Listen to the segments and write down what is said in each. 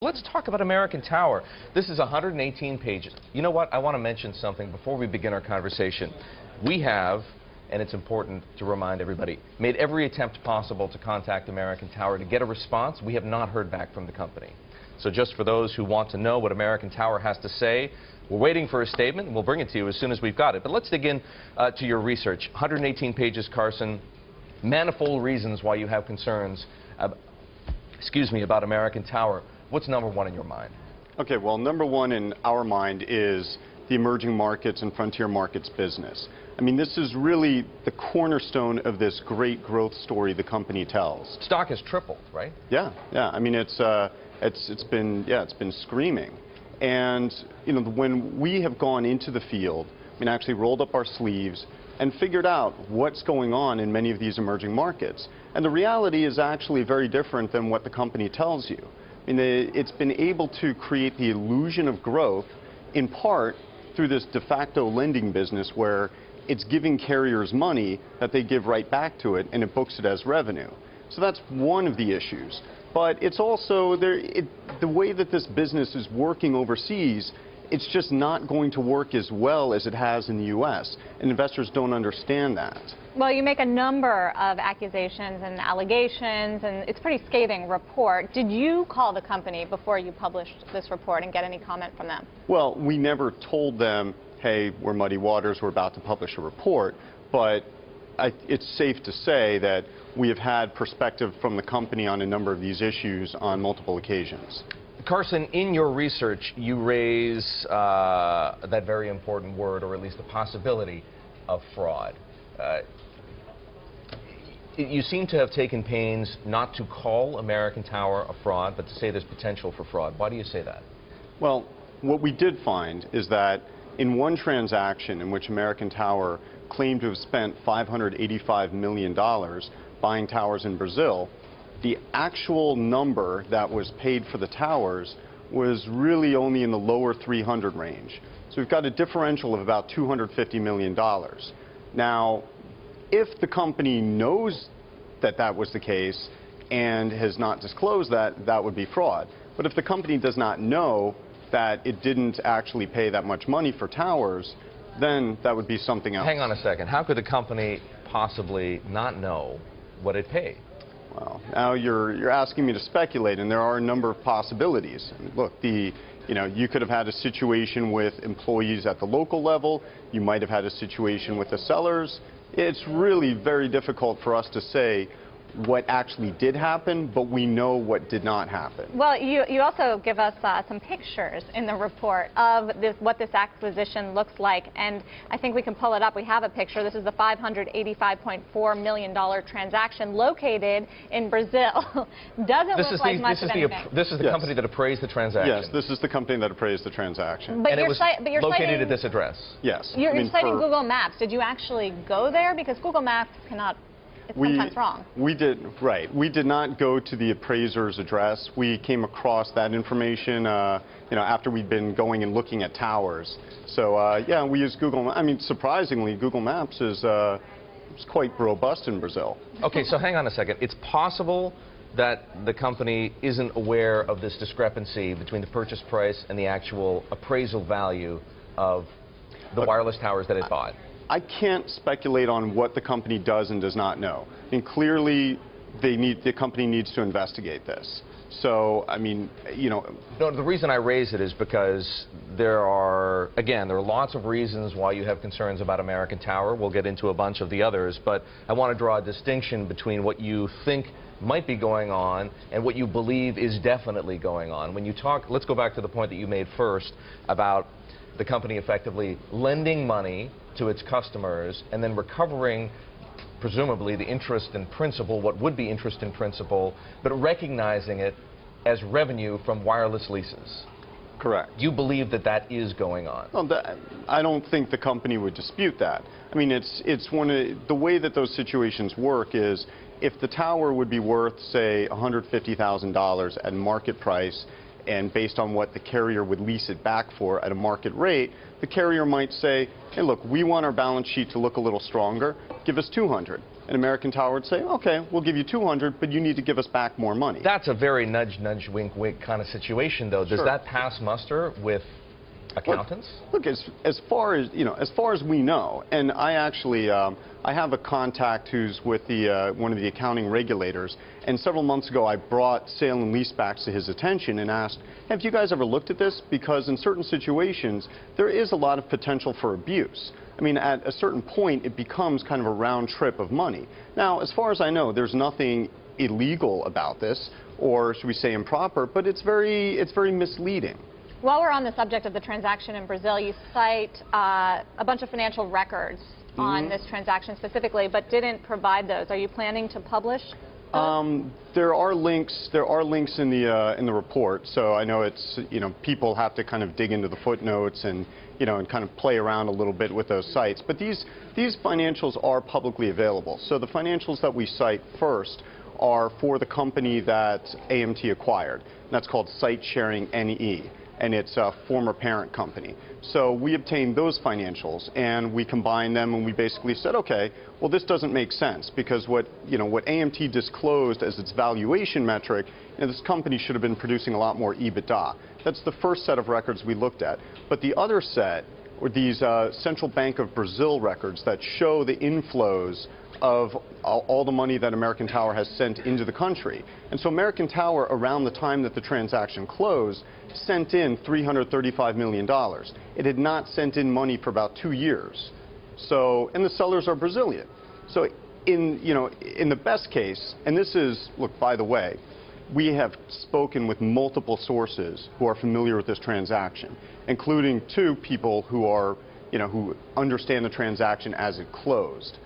Let's talk about American Tower. This is 118 pages. You know what? I want to mention something before we begin our conversation. We have, and it's important to remind everybody, made every attempt possible to contact American Tower to get a response. We have not heard back from the company. So just for those who want to know what American Tower has to say, we're waiting for a statement, and we'll bring it to you as soon as we've got it. But let's dig in to your research. 118 pages, Carson. Manifold reasons why you have concerns, about American Tower. What's number one in your mind? Okay, well, number one in our mind is the emerging markets and frontier markets business. I mean, this is really the cornerstone of this great growth story the company tells. Stock has tripled, right? Yeah. I mean, it's been screaming. And you know, when we have gone into the field, I mean, actually rolled up our sleeves and figured out what's going on in many of these emerging markets. And the reality is actually very different than what the company tells you. I mean, it's been able to create the illusion of growth in part through this de facto lending business where it's giving carriers money that they give right back to it and it books it as revenue. So that's one of the issues. But it's also the way that this business is working overseas, it's just not going to work as well as it has in the U.S. And investors don't understand that. Well, you make a number of accusations and allegations, and it's a pretty scathing report. Did you call the company before you published this report and get any comment from them? Well, we never told them, hey, we're muddy waters, we're about to publish a report. But it's safe to say that we have had perspective from the company on a number of these issues on multiple occasions. Carson, in your research, you raise that very important word, or at least the possibility of fraud. You seem to have taken pains not to call American Tower a fraud, but to say there's potential for fraud. Why do you say that? Well, what we did find is that in one transaction in which American Tower claimed to have spent $585 million buying towers in Brazil, the actual number that was paid for the towers was really only in the lower 300 range. So we've got a differential of about $250 million. Now, if the company knows that that was the case and has not disclosed that, that would be fraud. But if the company does not know that it didn't actually pay that much money for towers, then that would be something else. Hang on a second. How could the company possibly not know what it paid? Well, now you're asking me to speculate, and there are a number of possibilities. Look, you could have had a situation with employees at the local level. You might have had a situation with the sellers. It's really very difficult for us to say what actually did happen, but we know what did not happen. Well, you also give us some pictures in the report of what this acquisition looks like, and I think we can pull it up. We have a picture. This is the $585.4 million transaction located in Brazil. Doesn't look like much of anything. This is the company that appraised the transaction? Yes, this is the company that appraised the transaction. But and it was located citing, at this address? Yes. You're citing Google Maps. Did you actually go there? Because Google Maps cannot... It's sometimes wrong. We did not go to the appraiser's address. We came across that information, after we'd been going and looking at towers. So yeah, we used Google. I mean, surprisingly, Google Maps is quite robust in Brazil. Okay, so hang on a second. It's possible that the company isn't aware of this discrepancy between the purchase price and the actual appraisal value of the wireless towers that it bought. I can't speculate on what the company does and does not know. And clearly, the company needs to investigate this. So, I mean, No, the reason I raise it is because there are lots of reasons why you have concerns about American Tower. We'll get into a bunch of the others, but I want to draw a distinction between what you think might be going on and what you believe is definitely going on. When you talk, let's go back to the point that you made first about the company effectively lending money to its customers and then recovering, presumably, the interest in principal, what would be interest in principal, but recognizing it as revenue from wireless leases. Correct. You believe that that is going on? Well, I don't think the company would dispute that. I mean, it's one of the way that those situations work is if the tower would be worth, say, $150,000 at market price, and based on what the carrier would lease it back for at a market rate, the carrier might say, hey, look, we want our balance sheet to look a little stronger, give us 200. And American Tower would say, okay, we'll give you 200, but you need to give us back more money. That's a very nudge, nudge, wink, wink kind of situation, though. Does Sure. that pass muster with accountants? Look, as far as we know, and I actually I have a contact who's with the one of the accounting regulators, and several months ago I brought sale and leasebacks to his attention and asked, have you guys ever looked at this? Because in certain situations there is a lot of potential for abuse. I mean, at a certain point it becomes kind of a round trip of money. Now, as far as I know, there's nothing illegal about this, or should we say improper, but it's very misleading. While we're on the subject of the transaction in Brazil, you cite a bunch of financial records on this transaction specifically, but didn't provide those. Are you planning to publish those? There are links. There are links in the report. So I know it's people have to kind of dig into the footnotes and and kind of play around a little bit with those sites. But these financials are publicly available. So the financials that we cite first are for the company that AMT acquired. And that's called Site Sharing NE. And it's a former parent company. So we obtained those financials and we combined them and we basically said, okay, well, this doesn't make sense because what AMT disclosed as its valuation metric, this company should have been producing a lot more EBITDA. That's the first set of records we looked at. But the other set were these Central Bank of Brazil records that show the inflows of all the money that American Tower has sent into the country. And so American Tower, around the time that the transaction closed, sent in $335 million. It had not sent in money for about 2 years. So, and the sellers are Brazilian. So in the best case, and this is, look, by the way, we have spoken with multiple sources who are familiar with this transaction, including 2 people who are, who understand the transaction as it closed.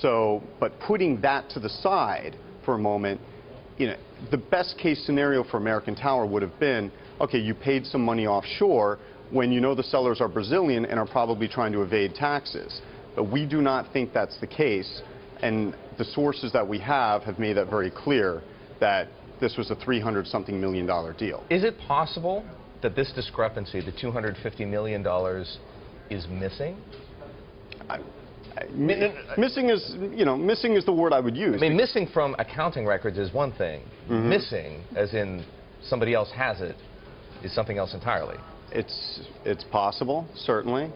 So, but putting that to the side for a moment, the best case scenario for American Tower would have been, okay, you paid some money offshore when the sellers are Brazilian and are probably trying to evade taxes. But we do not think that's the case, and the sources that we have made that very clear that this was a $300-something million deal. Is it possible that this discrepancy, the $250 million, is missing? Missing is, missing is the word I would use. I mean, missing from accounting records is one thing. Missing, as in somebody else has it, is something else entirely. It's possible, certainly.